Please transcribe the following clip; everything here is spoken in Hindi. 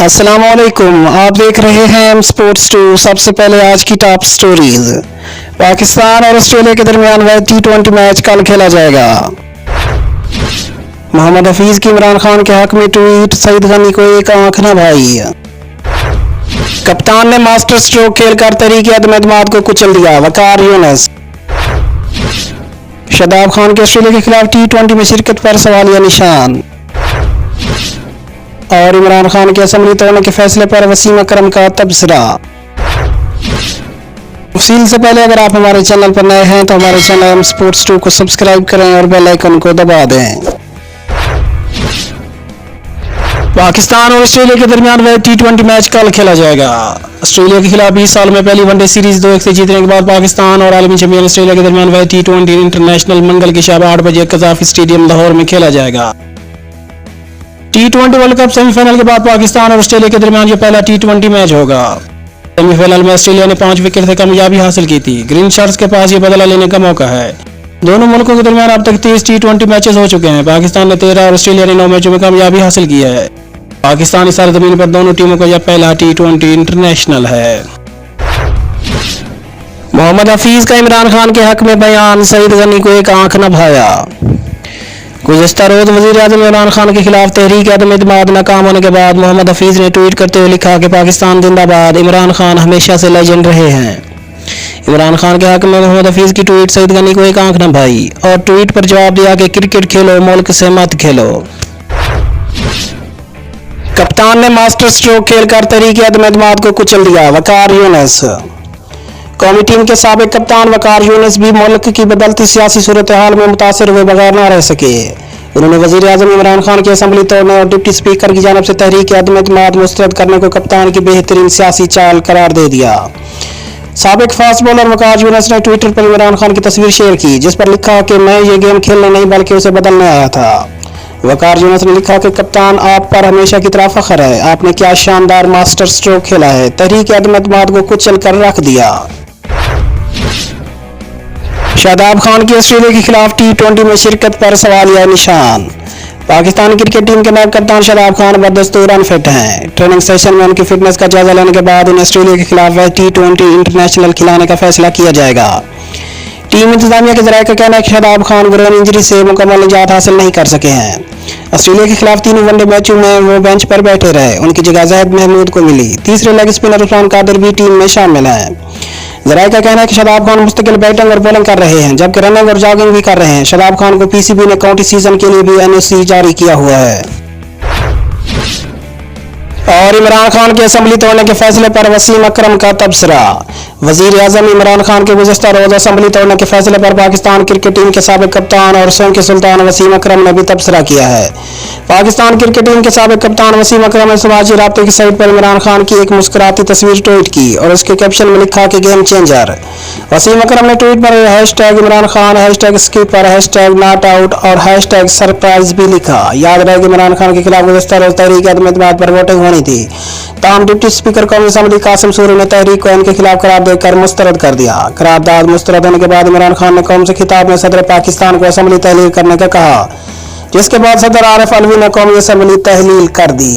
अस्सलामुअलैकुम, आप देख रहे हैं एम स्पोर्ट्स 2। सबसे पहले आज की टॉप स्टोरीज। पाकिस्तान और ऑस्ट्रेलिया के दरमियान वह टी20 मैच कल खेला जाएगा। मोहम्मद हफीज की इमरान खान के हक में ट्वीट, सईद गनी को एक आंख न भाई। कप्तान ने मास्टर स्ट्रोक खेलकर तहरीक अदम एतमाद को कुचल दिया, वकार यूनुस। शादाब खान के ऑस्ट्रेलिया के खिलाफ टी20 में शिरकत पर सवालिया निशान। और इमरान खान के असेंबली तोड़ने के फैसले पर वसीम अकरम का तबसरा। तफसील से पहले अगर आप हमारे चैनल पर नए हैं तो हमारे चैनल एम स्पोर्ट्स 2 को सब्सक्राइब करें और बेल आइकन को दबा दें। पाकिस्तान और ऑस्ट्रेलिया के दरमियान वह टी20 मैच कल खेला जाएगा। ऑस्ट्रेलिया के खिलाफ 20 साल में पहली वनडे सीरीज 2-1 से जीतने के बाद पाकिस्तान और आलमी चैंपियन ऑस्ट्रेलिया के दरमियान वह टी20 इंटरनेशनल मंगल की शाम 8 बजे कज़ाफी स्टेडियम लाहौर में खेला जाएगा। टी20 वर्ल्ड कप सेमीफाइनल के बाद पाकिस्तान और ऑस्ट्रेलिया के दरमियान यह पहला टी20 मैच होगा। सेमीफाइनल में ऑस्ट्रेलिया ने 5 विकेट से कामयाबी हासिल की थी। ग्रीन शर्ट्स के पास ये बदला लेने का मौका है। दोनों मुल्कों के दरमियान अब तक 30 टी20 मैचेस हो चुके हैं। पाकिस्तान ने 13 और ऑस्ट्रेलिया ने 9 मैचों में कामयाबी हासिल की है। पाकिस्तानी सरजमीन पर दोनों टीमों का यह पहला टी20 इंटरनेशनल है। मोहम्मद हफीज का इमरान खान के हक में बयान, सईद गनी को एक आंख न भाया। गुज़श्ता रोज वज़ीर-ए-आज़म इमरान खान के खिलाफ तहरीक अदम एतमाद नाकाम होने के बाद मोहम्मद हफीज ने ट्वीट करते हुए लिखा कि पाकिस्तान जिंदाबाद, इमरान खान हमेशा से लेजेंड रहे हैं। इमरान खान के हक में मोहम्मद हफीज की ट्वीट, सईद गनी को एक आंख न भाई, और ट्वीट पर जवाब दिया कि क्रिकेट खेलो, मुल्क से मत खेलो। कप्तान ने मास्टर स्ट्रोक खेलकर तहरीक अदम एतमाद को कुचल दिया, वकार यूनुस। कौमी टीम के साबिक कप्तान वकार यूनुस भी मुल्क की बदलती सियासी सूरत हाल में मुतासिर हुए बगैर न रह सके। उन्होंने वज़ीर आज़म इमरान खान की असेंबली तोड़ने और डिप्टी स्पीकर की जानिब से तहरीक अदम एतमाद मुस्तरद करने को कप्तान की बेहतरीन सियासी चाल करार दे दिया। साबिक फास्ट बॉलर वकार यूनुस ने ट्विटर पर इमरान खान की तस्वीर शेयर की, जिस पर लिखा कि मैं ये गेम खेलने नहीं बल्कि उसे बदलने आया था। वकार यूनुस ने लिखा कि कप्तान, आप पर हमेशा की तरह फख्र है। आपने क्या शानदार मास्टर स्ट्रोक खेला है, तहरीक अदम एतमाद को कुचल कर रख दिया। शादाब खान की ऑस्ट्रेलिया के खिलाफ टी20 में शिरकत पर सवालिया निशान। पाकिस्तानी क्रिकेट टीम के नायब कप्तान शादाब खान बदस्तूर अनफिट हैं। ट्रेनिंग सेशन में उनकी फिटनेस का जायजा लेने के बाद उन्हें ऑस्ट्रेलिया के खिलाफ वह टी20 इंटरनेशनल खिलाने का फैसला किया जाएगा। टीम इंतजामिया के जराये का कहना है कि शादाब खान ग्रेन इंजरी से मुकम्मल निजात हासिल नहीं कर सके हैं। ऑस्ट्रेलिया के खिलाफ 3 वनडे मैचों में वो बेंच पर बैठे रहे। उनकी जगह ज़ैद महमूद को मिली। तीसरे लेग स्पिनर उस्मान कादिर भी टीम में शामिल हैं। जराये का कहना है कि शादाब खान मुस्तकिल बैटिंग और बॉलिंग कर रहे हैं, जबकि रनिंग और जॉगिंग भी कर रहे हैं। शादाब खान को पीसीबी ने काउंटी सीजन के लिए भी एनओसी जारी किया हुआ है। और इमरान खान के असेंबली तोड़ने के फैसले पर वसीम अकरम का तबसरा। वज़ीर आज़म इमरान खान के गुज़श्ता रोज असेंबली तोड़ने के फैसले पर पाकिस्तान क्रिकेट टीम के साबिक कप्तान और सोंग के सुल्तान वसीम अकरम ने भी तबसरा किया है। पाकिस्तान क्रिकेट टीम के साबिक कप्तान वसीम अकरम ने समाजी राब्ते की साइट पर इमरान खान की एक मुस्कुराती तस्वीर ट्वीट की और उसके कैप्शन में लिखा कि गेम चेंजर। वसीम अकरम ने ट्वीट पर hashtag Imran Khan, hashtag skipper, hashtag not out और हैशटैग सरप्राइज भी लिखा। याद रहे कि इमरान खान के खिलाफ गुज़श्ता रोज तहरीक अदम एतमाद पर वोटिंग होनी थी। ताहम डिप्टी स्पीकर कौमी असेंबली कासिम सूरी ने तहरीक को इनके खिलाफ करार देकर मुस्तरद कर दिया। करारदाद मुस्तरद होने के बाद इमरान खान ने कौम से खिताब में सदर पाकिस्तान को असेंबली तहलील करने का कहा, जिसके बाद सदर आरिफ अलवी ने कौमी असेंबली तहलील कर दी।